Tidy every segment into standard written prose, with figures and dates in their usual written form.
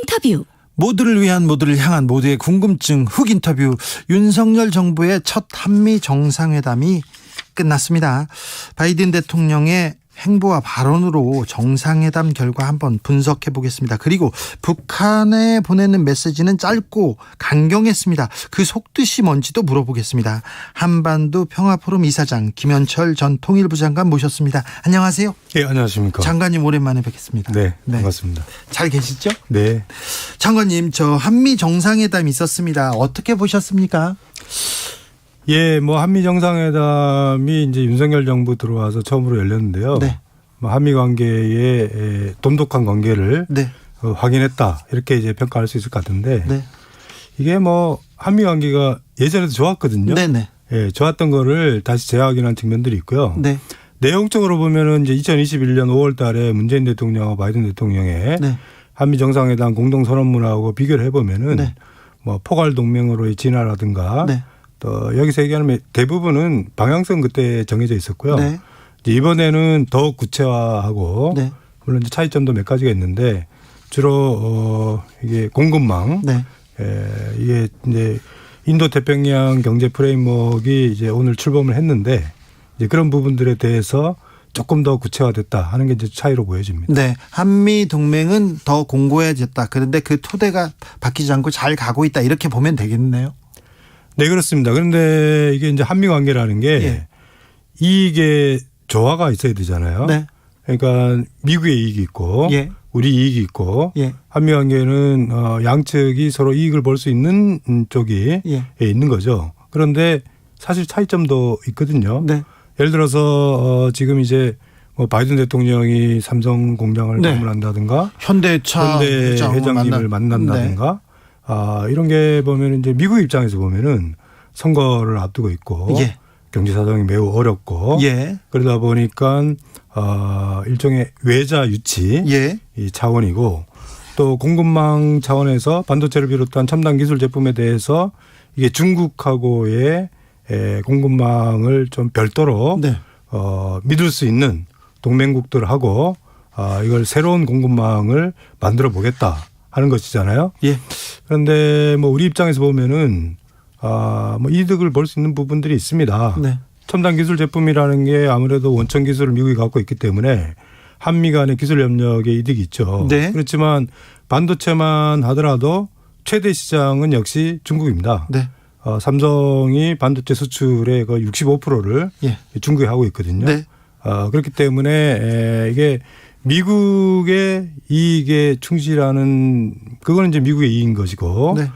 인터뷰. 모두를 위한, 모두를 향한, 모두의 궁금증 훅 인터뷰. 윤석열 정부의 첫 한미 정상회담이 끝났습니다. 바이든 대통령의 행보와 발언으로 정상회담 결과 한번 분석해 보겠습니다. 그리고 북한에 보내는 메시지는 짧고 강경했습니다. 그 속뜻이 뭔지도 물어보겠습니다. 한반도 평화포럼 이사장 김현철 전 통일부 장관 모셨습니다. 안녕하세요. 예, 안녕하십니까. 장관님 오랜만에 뵙겠습니다. 네, 반갑습니다. 잘 계시죠? 네. 장관님, 저 한미 정상회담 있었습니다. 어떻게 보셨습니까? 예, 한미 정상회담이 이제 윤석열 정부 들어와서 처음으로 열렸는데요. 네. 한미 관계의 돈독한 관계를 네. 확인했다. 이렇게 이제 평가할 수 있을 것 같은데. 네. 이게 한미 관계가 예전에도 좋았거든요. 네네. 예, 좋았던 거를 다시 재확인한 측면들이 있고요. 네. 내용적으로 보면은 이제 2021년 5월 달에 문재인 대통령과 바이든 대통령의 네. 한미 정상회담 공동선언문하고 비교를 해보면은 네. 포괄 동맹으로의 진화라든가 네. 또 여기서 얘기하는 대부분은 방향성 그때 정해져 있었고요. 네. 이제 이번에는 더 구체화하고 네. 물론 이제 차이점도 몇 가지가 있는데 주로 이게 공급망, 네. 이게 이제 인도 태평양 경제 프레임워크가 이제 오늘 출범을 했는데 이제 그런 부분들에 대해서 조금 더 구체화됐다 하는 게 이제 차이로 보여집니다. 네. 한미 동맹은 더 공고해졌다. 그런데 그 토대가 바뀌지 않고 잘 가고 있다. 이렇게 보면 되겠네요. 네, 그렇습니다. 그런데 이게 이제 한미 관계라는 게 예. 이익의 조화가 있어야 되잖아요. 네. 그러니까 미국의 이익이 있고 예. 우리 이익이 있고 예. 한미 관계는 양측이 서로 이익을 볼 수 있는 쪽이 예. 있는 거죠. 그런데 사실 차이점도 있거든요. 네. 예를 들어서 지금 이제 바이든 대통령이 삼성 공장을 네. 방문한다든가 현대차 현대 회장님을 만난다든가 이런 게 보면 이제 미국 입장에서 보면은 선거를 앞두고 있고 예. 경제 사정이 매우 어렵고 예. 그러다 보니까 일종의 외자 유치 예. 이 차원이고 또 공급망 차원에서 반도체를 비롯한 첨단 기술 제품에 대해서 이게 중국하고의 공급망을 좀 별도로 네. 믿을 수 있는 동맹국들하고 이걸 새로운 공급망을 만들어 보겠다 하는 것이잖아요. 예. 그런데 우리 입장에서 보면은 이득을 볼 수 있는 부분들이 있습니다. 네. 첨단 기술 제품이라는 게 아무래도 원천 기술을 미국이 갖고 있기 때문에 한미 간의 기술 협력에 이득이 있죠. 네. 그렇지만 반도체만 하더라도 최대 시장은 역시 중국입니다. 네. 삼성이 반도체 수출의 거의 65%를 예. 중국에 하고 있거든요. 네. 그렇기 때문에 이게 미국의 이익에 충실하는 그거는 이제 미국의 이익인 것이고 네.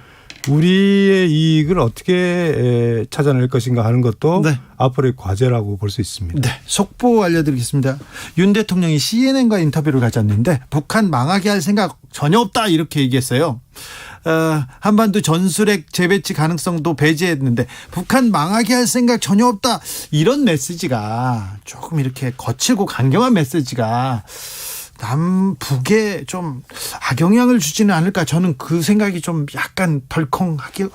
우리의 이익을 어떻게 찾아낼 것인가 하는 것도 네. 앞으로의 과제라고 볼 수 있습니다. 네. 속보 알려드리겠습니다. 윤 대통령이 CNN과 인터뷰를 가졌는데 북한 망하게 할 생각 전혀 없다 이렇게 얘기했어요. 한반도 전술핵 재배치 가능성도 배제했는데 북한 망하게 할 생각 전혀 없다. 이런 메시지가 조금 이렇게 거칠고 강경한 메시지가 남북에 좀 악영향을 주지는 않을까. 저는 그 생각이 좀 약간 덜컹하기도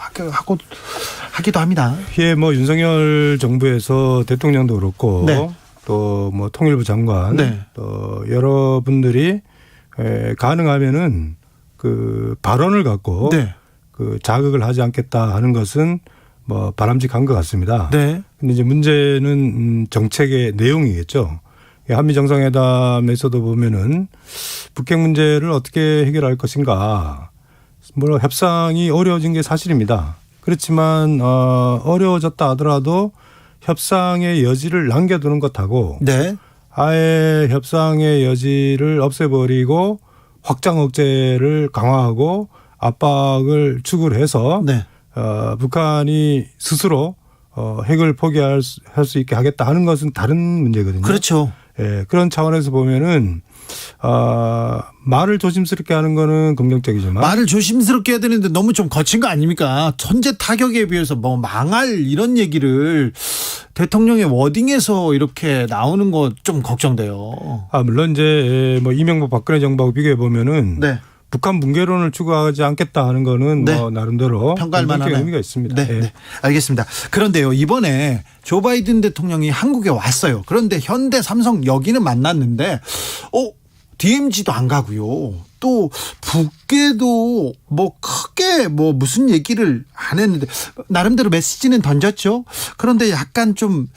합니다. 예, 윤석열 정부에서 대통령도 그렇고 네. 또 통일부 장관 네. 또 여러분들이 가능하면은 그 발언을 갖고 네. 그 자극을 하지 않겠다 하는 것은 바람직한 것 같습니다. 네. 근데 이제 문제는 정책의 내용이겠죠. 한미 정상회담에서도 보면은 북핵 문제를 어떻게 해결할 것인가. 협상이 어려워진 게 사실입니다. 그렇지만 어려워졌다 하더라도 협상의 여지를 남겨두는 것하고 네. 아예 협상의 여지를 없애버리고 확장 억제를 강화하고 압박을 추구를 해서 네. 북한이 스스로 핵을 포기할 수 있게 하겠다 하는 것은 다른 문제거든요. 그렇죠. 예, 그런 차원에서 보면은 말을 조심스럽게 하는 거는 긍정적이지만 말을 조심스럽게 해야 되는데 너무 좀 거친 거 아닙니까? 천재 타격에 비해서 망할 이런 얘기를 대통령의 워딩에서 이렇게 나오는 거 좀 걱정돼요. 물론 이제 이명박 박근혜 정부하고 비교해 보면은 네. 북한 붕괴론을 추구하지 않겠다 하는 거는 네. 나름대로 평가할 만한 의미가 있습니다. 네, 예. 네. 알겠습니다. 그런데요, 이번에 조 바이든 대통령이 한국에 왔어요. 그런데 현대, 삼성 여기는 만났는데 DMZ도 안 가고요. 또 북계도 뭐 크게 뭐 무슨 얘기를 안 했는데 나름대로 메시지는 던졌죠. 그런데 약간 좀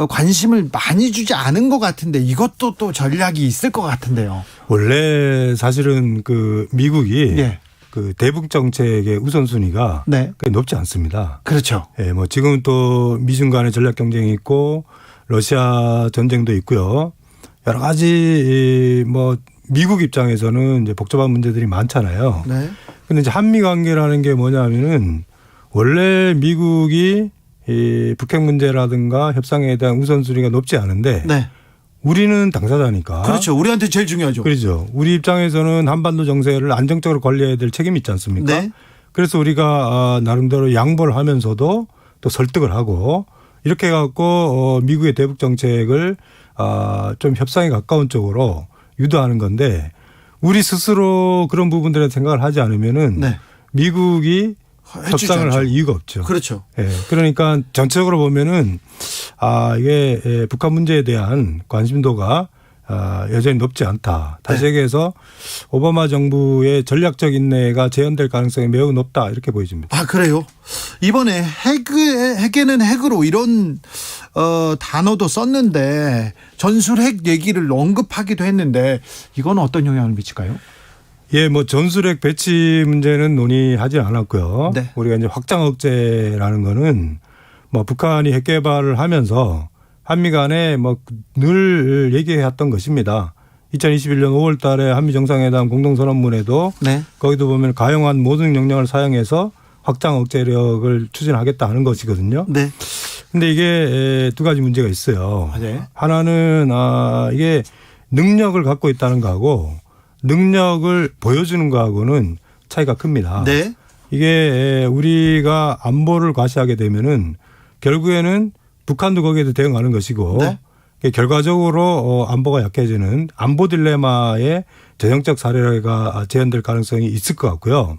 관심을 많이 주지 않은 것 같은데 이것도 또 전략이 있을 것 같은데요. 원래 사실은 그 미국이 예. 그 대북 정책의 우선순위가 네. 그게 높지 않습니다. 그렇죠. 예, 뭐 지금 또 미중 간의 전략 경쟁이 있고 러시아 전쟁도 있고요. 여러 가지 뭐 미국 입장에서는 이제 복잡한 문제들이 많잖아요. 네. 근데 이제 한미 관계라는 게 뭐냐면은 원래 미국이 이 북핵 문제라든가 협상에 대한 우선순위가 높지 않은데 네. 우리는 당사자니까. 그렇죠. 우리한테 제일 중요하죠. 그렇죠. 우리 입장에서는 한반도 정세를 안정적으로 관리해야 될 책임이 있지 않습니까? 네. 그래서 우리가 나름대로 양보를 하면서도 또 설득을 하고 이렇게 해갖고 미국의 대북 정책을 좀 협상에 가까운 쪽으로 유도하는 건데 우리 스스로 그런 부분들에 생각을 하지 않으면은 네. 미국이 협상을 않죠. 할 이유가 없죠. 그렇죠. 예. 그러니까 전체적으로 보면은 이게 북한 문제에 대한 관심도가 여전히 높지 않다. 다시 네. 얘기해서 오바마 정부의 전략적 인내가 재현될 가능성이 매우 높다 이렇게 보여집니다. 아, 그래요? 이번에 핵에는 핵으로 이런 단어도 썼는데 전술핵 얘기를 언급하기도 했는데 이건 어떤 영향을 미칠까요? 예, 뭐 전술핵 배치 문제는 논의하지 않았고요. 네. 우리가 이제 확장 억제라는 거는 뭐 북한이 핵 개발을 하면서 한미 간에 뭐 늘 얘기해왔던 것입니다. 2021년 5월 달에 한미 정상회담 공동선언문에도 네. 거기도 보면 가용한 모든 역량을 사용해서 확장 억제력을 추진하겠다 하는 것이거든요. 네. 근데 이게 두 가지 문제가 있어요. 네. 하나는 이게 능력을 갖고 있다는 거하고 능력을 보여주는 거하고는 차이가 큽니다. 네. 이게 우리가 안보를 과시하게 되면은 결국에는 북한도 거기에도 대응하는 것이고 네. 결과적으로 안보가 약해지는 안보 딜레마의 전형적 사례가 재현될 가능성이 있을 것 같고요.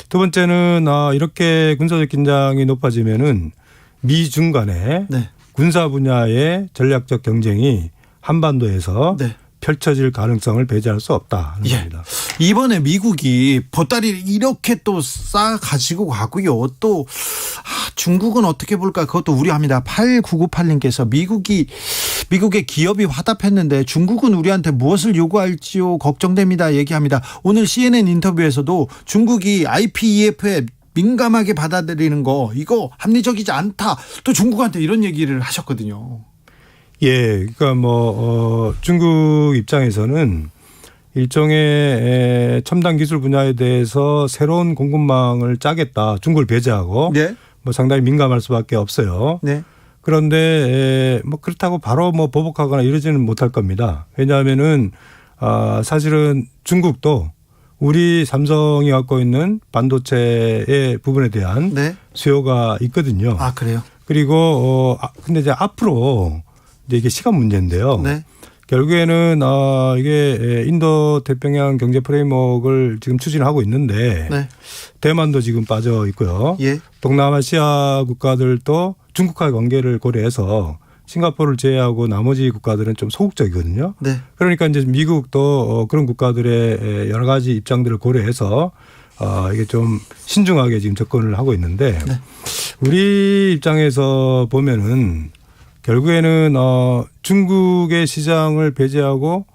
두 번째는 이렇게 군사적 긴장이 높아지면은 미중 간의 네. 군사 분야의 전략적 경쟁이 한반도에서 네. 펼쳐질 가능성을 배제할 수 없다는 예. 겁니다. 이번에 미국이 보따리를 이렇게 또 싸 가지고 가고요. 또 중국은 어떻게 볼까 그것도 우려합니다. 8998님께서 미국의 기업이 화답했는데 중국은 우리한테 무엇을 요구할지요 걱정됩니다. 얘기합니다. 오늘 CNN 인터뷰에서도 중국이 IPEF에 민감하게 받아들이는 거 이거 합리적이지 않다. 또 중국한테 이런 얘기를 하셨거든요. 예, 그러니까 중국 입장에서는 일종의 첨단 기술 분야에 대해서 새로운 공급망을 짜겠다. 중국을 배제하고 네. 뭐 상당히 민감할 수밖에 없어요. 네. 그런데 뭐 그렇다고 바로 뭐 보복하거나 이러지는 못할 겁니다. 왜냐하면은 사실은 중국도 우리 삼성이 갖고 있는 반도체의 부분에 대한 네. 수요가 있거든요. 아, 그래요? 그리고 근데 이제 앞으로 이게 시간 문제인데요. 네. 결국에는 이게 인도 태평양 경제 프레임워크를 지금 추진하고 있는데 네. 대만도 지금 빠져 있고요. 예. 동남아시아 국가들도 중국과의 관계를 고려해서 싱가포르를 제외하고 나머지 국가들은 좀 소극적이거든요. 네. 그러니까 이제 미국도 그런 국가들의 여러 가지 입장들을 고려해서 이게 좀 신중하게 지금 접근을 하고 있는데 네. 우리 입장에서 보면은 결국에는 중국의 시장을 배제하고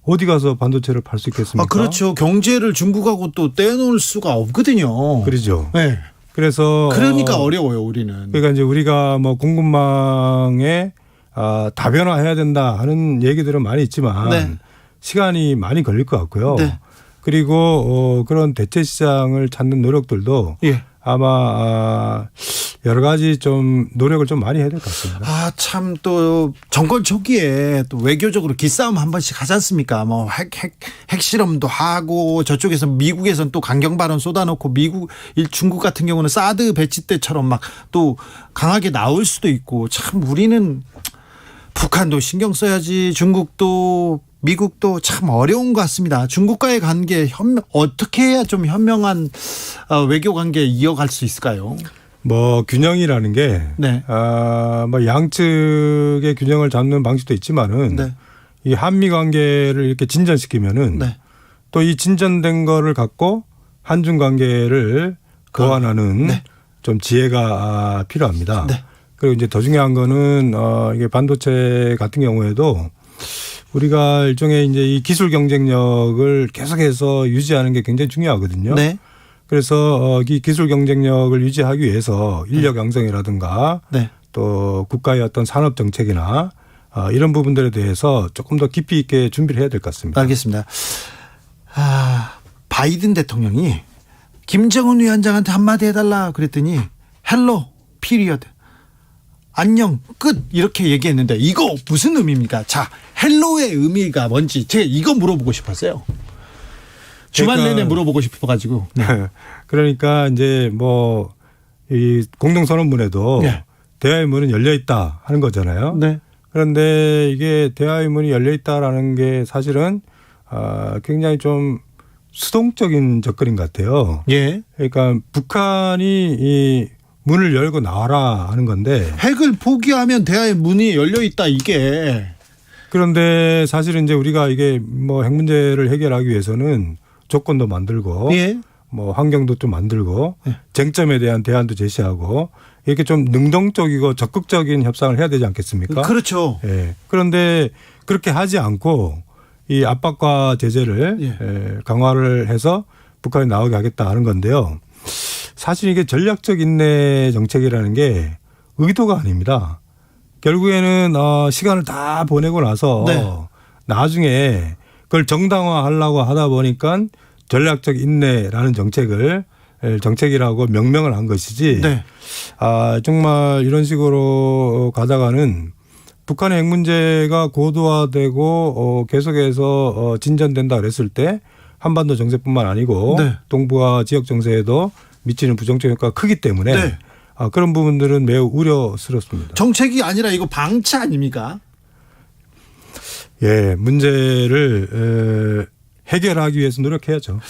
어디 가서 반도체를 팔 수 있겠습니까? 아, 그렇죠. 경제를 중국하고 또 떼놓을 수가 없거든요. 그렇죠. 네. 그래서 그러니까 어려워요, 우리는. 그러니까 이제 우리가 뭐 공급망에 다변화해야 된다 하는 얘기들은 많이 있지만 네. 시간이 많이 걸릴 것 같고요. 네. 그리고 그런 대체 시장을 찾는 노력들도 예. 아마 여러 가지 좀 노력을 좀 많이 해야 될 것 같습니다. 아, 참 또 정권 초기에 또 외교적으로 기싸움 한 번씩 하지 않습니까? 뭐 핵실험도 하고 저쪽에서 미국에서는 또 강경 발언 쏟아놓고 중국 같은 경우는 사드 배치 때처럼 막 또 강하게 나올 수도 있고 참 우리는 북한도 신경 써야지 중국도 미국도 참 어려운 것 같습니다. 중국과의 관계 어떻게 해야 좀 현명한 외교 관계 이어갈 수 있을까요? 뭐 균형이라는 게 네. 뭐 양측의 균형을 잡는 방식도 있지만은 네. 이 한미 관계를 이렇게 진전시키면은 네. 또 이 진전된 거를 갖고 한중 관계를 보완하는 네. 좀 지혜가 필요합니다. 네. 그리고 이제 더 중요한 거는 이게 반도체 같은 경우에도 우리가 일종의 이제 이 기술 경쟁력을 계속해서 유지하는 게 굉장히 중요하거든요. 네. 그래서 이 기술 경쟁력을 유지하기 위해서 인력 양성이라든가 네. 또 국가의 어떤 산업 정책이나 이런 부분들에 대해서 조금 더 깊이 있게 준비를 해야 될 것 같습니다. 알겠습니다. 바이든 대통령이 김정은 위원장한테 한마디 해달라 그랬더니 헬로 피리어드 안녕 끝 이렇게 얘기했는데 이거 무슨 의미입니까? 자, 헬로의 의미가 뭔지 제가 이거 물어보고 싶었어요. 주말 그러니까 내내 물어보고 싶어가지고. 네. 그러니까 이제 뭐 이 공동선언문에도 네. 대화의 문은 열려 있다 하는 거잖아요. 네. 그런데 이게 대화의 문이 열려 있다라는 게 사실은 굉장히 좀 수동적인 접근인 것 같아요. 예. 그러니까 북한이 이 문을 열고 나와라 하는 건데 핵을 포기하면 대화의 문이 열려 있다 이게. 그런데 사실은 이제 우리가 이게 뭐 핵 문제를 해결하기 위해서는 조건도 만들고 예. 뭐 환경도 좀 만들고 예. 쟁점에 대한 대안도 제시하고 이렇게 좀 능동적이고 적극적인 협상을 해야 되지 않겠습니까? 그렇죠. 예. 그런데 그렇게 하지 않고 이 압박과 제재를 예. 강화를 해서 북한이 나오게 하겠다 하는 건데요. 사실 이게 전략적 인내 정책이라는 게 의도가 아닙니다. 결국에는 시간을 다 보내고 나서 네. 나중에 그걸 정당화하려고 하다 보니까 전략적 인내라는 정책이라고 명명을 한 것이지. 네. 정말 이런 식으로 가다가는 북한의 핵 문제가 고도화되고 계속해서 진전된다 그랬을 때 한반도 정세뿐만 아니고 네. 동북아 지역 정세에도 미치는 부정적 효과가 크기 때문에 네. 그런 부분들은 매우 우려스럽습니다. 정책이 아니라 이거 방치 아닙니까? 예, 문제를 해결하기 위해서 노력해야죠.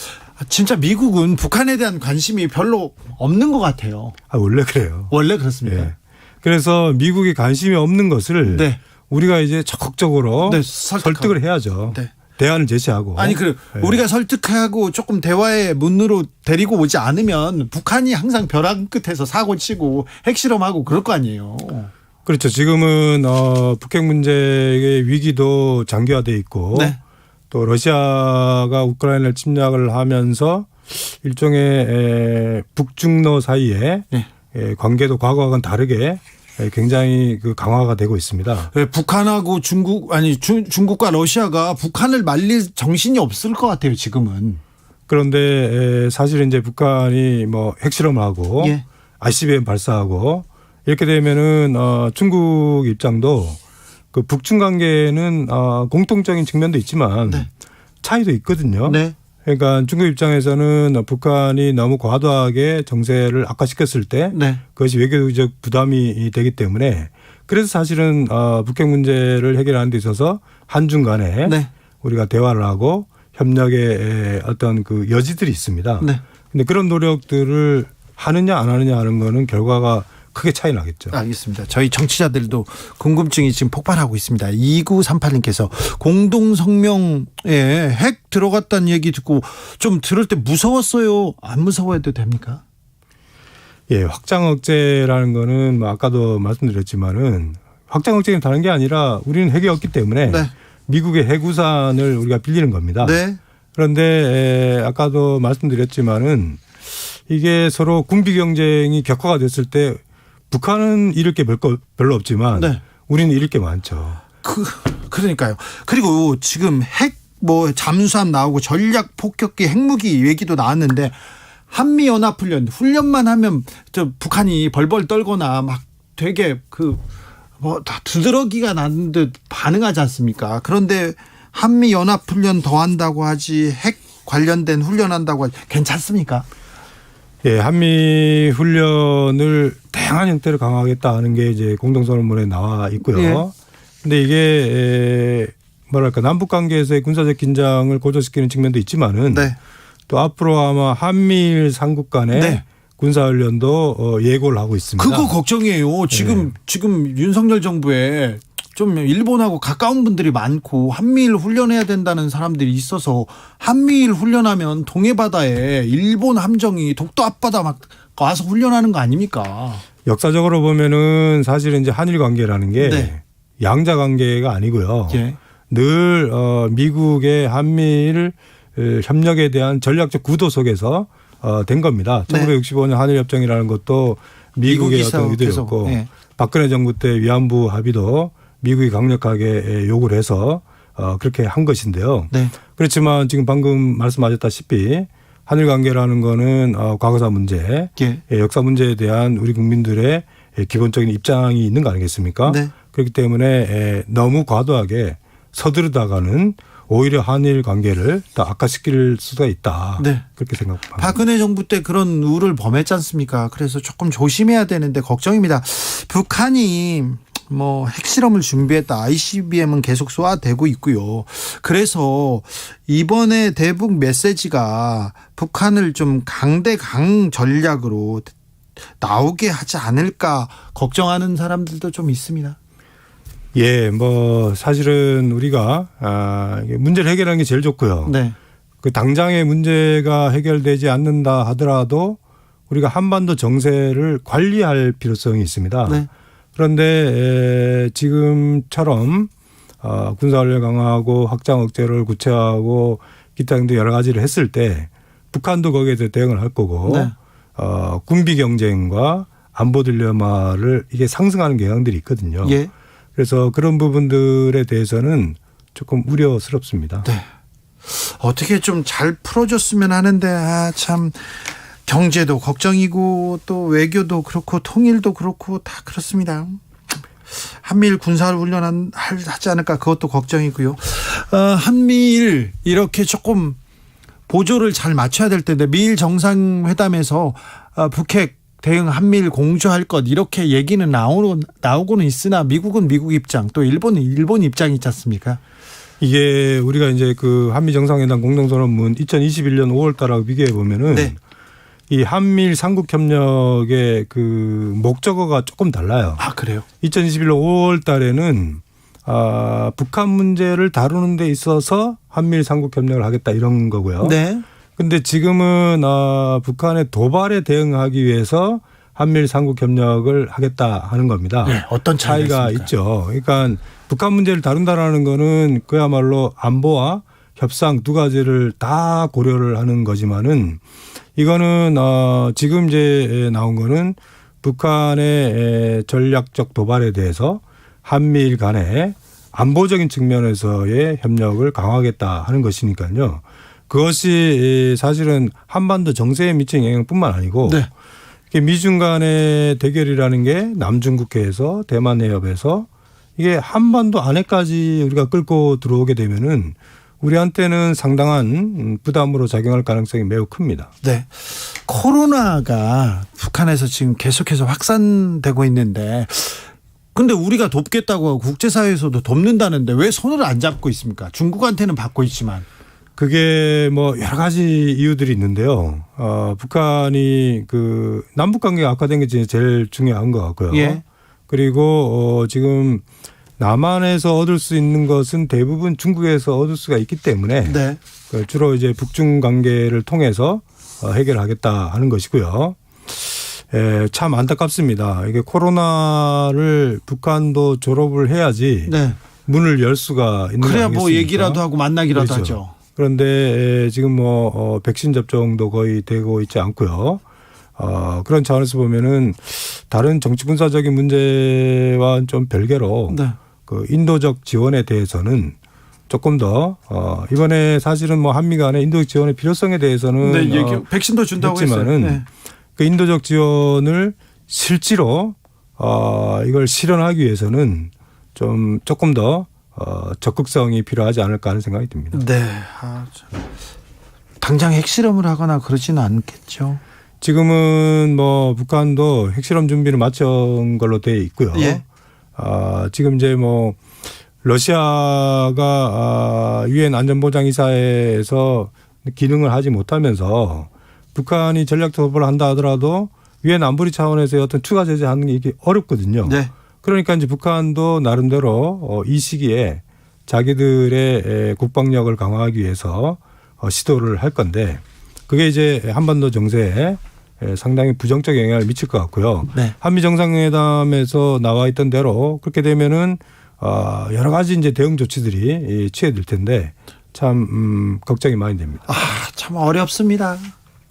진짜 미국은 북한에 대한 관심이 별로 없는 것 같아요. 원래 그래요. 원래 그렇습니까? 예. 그래서 미국이 관심이 없는 것을 네. 우리가 이제 적극적으로 네, 설득을 해야죠. 네. 대안을 제시하고. 아니 우리가 설득하고 조금 대화의 문으로 데리고 오지 않으면 북한이 항상 벼랑 끝에서 사고 치고 핵실험하고 그럴 거 아니에요. 그렇죠. 지금은 북핵 문제의 위기도 장기화돼 있고 네. 또 러시아가 우크라이나를 침략을 하면서 일종의 북중러 사이에 네. 관계도 과거와는 다르게 굉장히 그 강화가 되고 있습니다. 북한하고 중국과 러시아가 북한을 말릴 정신이 없을 것 같아요. 지금은. 그런데 사실은 이제 북한이 뭐 핵실험을 하고 예. ICBM 발사하고 이렇게 되면은 중국 입장도 그 북중 관계는 공통적인 측면도 있지만 네. 차이도 있거든요. 네. 그러니까 중국 입장에서는 북한이 너무 과도하게 정세를 악화시켰을 때 네. 그것이 외교적 부담이 되기 때문에 그래서 사실은 북핵 문제를 해결하는 데 있어서 한중 간에 네. 우리가 대화를 하고 협력의 어떤 그 여지들이 있습니다. 네. 근데 그런 노력들을 하느냐 안 하느냐 하는 거는 결과가 크게 차이 나겠죠. 알겠습니다. 저희 정치자들도 궁금증이 지금 폭발하고 있습니다. 2938님께서 공동성명에 핵 들어갔다는 얘기 듣고 좀 들을 때 무서웠어요. 안 무서워해도 됩니까? 예, 확장 억제라는 거는 뭐 아까도 말씀드렸지만은 확장 억제는 다른 게 아니라 우리는 핵이 없기 때문에 네. 미국의 핵우산을 우리가 빌리는 겁니다. 네. 그런데 아까도 말씀드렸지만은 이게 서로 군비 경쟁이 격화가 됐을 때 북한은 잃을 게 별로 없지만 네. 우리는 잃을 게 많죠. 그러니까요. 그리고 지금 핵 잠수함 나오고 전략 폭격기 핵무기 얘기도 나왔는데 한미 연합 훈련만 하면 저 북한이 벌벌 떨거나 막 되게 다 두드러기가 나는 듯 반응하지 않습니까? 그런데 한미 연합 훈련 더 한다고 하지 핵 관련된 훈련한다고 하지 괜찮습니까? 예, 한미 훈련을 다양한 형태로 강화하겠다 하는 게 이제 공동선언문에 나와 있고요. 예. 근데 이게 뭐랄까 남북 관계에서의 군사적 긴장을 고조시키는 측면도 있지만은 네. 또 앞으로 아마 한미일 삼국 간의 네. 군사훈련도 예고를 하고 있습니다. 그거 걱정이에요. 지금 윤석열 정부에 좀 일본하고 가까운 분들이 많고 한미일 훈련해야 된다는 사람들이 있어서 한미일 훈련하면 동해바다에 일본 함정이 독도 앞바다 막 와서 훈련하는 거 아닙니까? 역사적으로 보면은 사실은 이제 한일 관계라는 게 네. 양자 관계가 아니고요. 예. 늘 미국의 한미일 협력에 대한 전략적 구도 속에서 된 겁니다. 네. 1965년 한일협정이라는 것도 미국의 미국이 어떤 의도였고 예. 박근혜 정부 때 위안부 합의도 미국이 강력하게 요구를 해서 그렇게 한 것인데요. 네. 그렇지만 지금 방금 말씀하셨다시피 한일 관계라는 거는 과거사 문제, 예. 역사 문제에 대한 우리 국민들의 기본적인 입장이 있는 거 아니겠습니까? 네. 그렇기 때문에 너무 과도하게 서두르다가는 오히려 한일 관계를 더 악화시킬 수가 있다. 네. 그렇게 생각합니다. 박근혜 정부 때 그런 우를 범했지 않습니까? 그래서 조금 조심해야 되는데 걱정입니다. 북한이 뭐 핵실험을 준비했다. ICBM은 계속 쏘아대고 있고요. 그래서 이번에 대북 메시지가 북한을 좀 강대강 전략으로 나오게 하지 않을까 걱정하는 사람들도 좀 있습니다. 예, 뭐 사실은 우리가 문제를 해결하는 게 제일 좋고요. 네. 그 당장의 문제가 해결되지 않는다 하더라도 우리가 한반도 정세를 관리할 필요성이 있습니다. 네. 그런데 지금처럼 군사훈련 강화하고 확장 억제를 구체화하고 기타 등등 여러 가지를 했을 때 북한도 거기에 대해 대응을 할 거고 네. 군비 경쟁과 안보 딜레마를 이게 상승하는 경향들이 있거든요. 예. 그래서 그런 부분들에 대해서는 조금 우려스럽습니다. 네. 어떻게 좀 잘 풀어줬으면 하는데 참 경제도 걱정이고 또 외교도 그렇고 통일도 그렇고 다 그렇습니다. 한미일 군사훈련 하지 않을까 그것도 걱정이고요. 한미일 이렇게 조금 보조를 잘 맞춰야 될 텐데 미일 정상회담에서 북핵 대응 한미일 공조할 것 이렇게 얘기는 나오고는 있으나 미국은 미국 입장 또 일본은 일본 입장이 있지 않습니까? 이게 우리가 이제 그 한미 정상회담 공동선언문 2021년 5월 달하고 비교해 보면은 네. 이 한미일 삼국 협력의 그 목적어가 조금 달라요. 아 그래요? 2021년 5월 달에는 북한 문제를 다루는 데 있어서 한미일 삼국 협력을 하겠다 이런 거고요. 네. 근데 지금은 북한의 도발에 대응하기 위해서 한미일 삼국 협력을 하겠다 하는 겁니다. 네, 어떤 차이가 있습니까? 있죠. 그러니까 북한 문제를 다룬다라는 거는 그야말로 안보와 협상 두 가지를 다 고려를 하는 거지만은 이거는 지금 이제 나온 거는 북한의 전략적 도발에 대해서 한미일 간에 안보적인 측면에서의 협력을 강화하겠다 하는 것이니까요. 그것이 사실은 한반도 정세에 미치는 영향뿐만 아니고 네. 미중 간의 대결이라는 게 남중국해에서 대만 해협에서 이게 한반도 안에까지 우리가 끌고 들어오게 되면은 우리한테는 상당한 부담으로 작용할 가능성이 매우 큽니다. 네. 코로나가 북한에서 지금 계속해서 확산되고 있는데 근데 우리가 돕겠다고 하고 국제사회에서도 돕는다는데 왜 손을 안 잡고 있습니까? 중국한테는 받고 있지만. 그게 뭐 여러 가지 이유들이 있는데요. 북한이 그 남북 관계가 악화된 게 제일 중요한 것 같고요. 예. 그리고 지금 남한에서 얻을 수 있는 것은 대부분 중국에서 얻을 수가 있기 때문에 네. 주로 이제 북중 관계를 통해서 해결하겠다 하는 것이고요. 참 안타깝습니다. 이게 코로나를 북한도 졸업을 해야지 네. 문을 열 수가 있는 거 그래야 아니겠습니까? 뭐 얘기라도 하고 만나기라도 그렇죠. 하죠. 그런데 지금 뭐 백신 접종도 거의 되고 있지 않고요. 그런 차원에서 보면은 다른 정치 군사적인 문제와 좀 별개로 네. 그 인도적 지원에 대해서는 조금 더 이번에 사실은 뭐 한미 간의 인도적 지원의 필요성에 대해서는 네, 백신도 준다고 했지만은 했어요. 네. 그 인도적 지원을 실제로 이걸 실현하기 위해서는 좀 조금 더 적극성이 필요하지 않을까 하는 생각이 듭니다. 네. 당장 핵실험을 하거나 그러지는 않겠죠. 지금은 뭐 북한도 핵실험 준비를 마친 걸로 돼 있고요. 예. 지금 이제 뭐 러시아가 유엔 안전보장이사회에서 기능을 하지 못하면서 북한이 전략적 도발을 한다 하더라도 유엔 안보리 차원에서의 어떤 추가 제재하는 게 이게 어렵거든요. 네. 그러니까 이제 북한도 나름대로 이 시기에 자기들의 국방력을 강화하기 위해서 시도를 할 건데 그게 이제 한반도 정세에 상당히 부정적 영향을 미칠 것 같고요. 네. 한미 정상회담에서 나와 있던 대로 그렇게 되면은 여러 가지 이제 대응 조치들이 취해질 텐데 참 걱정이 많이 됩니다. 참 어렵습니다.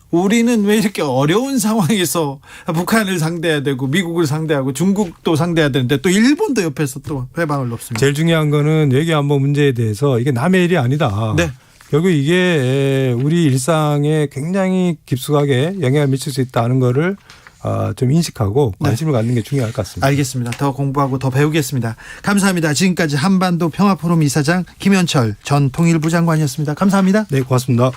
우리는 왜 이렇게 어려운 상황에서 북한을 상대해야 되고 미국을 상대하고 중국도 상대해야 되는데 또 일본도 옆에서 또 회방을 놓습니다. 제일 중요한 거는 외교안보 문제에 대해서 이게 남의 일이 아니다. 네. 결국 이게 우리 일상에 굉장히 깊숙하게 영향을 미칠 수 있다는 거를 좀 인식하고 관심을 갖는 게 중요할 것 같습니다. 알겠습니다. 더 공부하고 더 배우겠습니다. 감사합니다. 지금까지 한반도 평화포럼 이사장 김현철 전 통일부 장관이었습니다. 감사합니다. 네, 고맙습니다.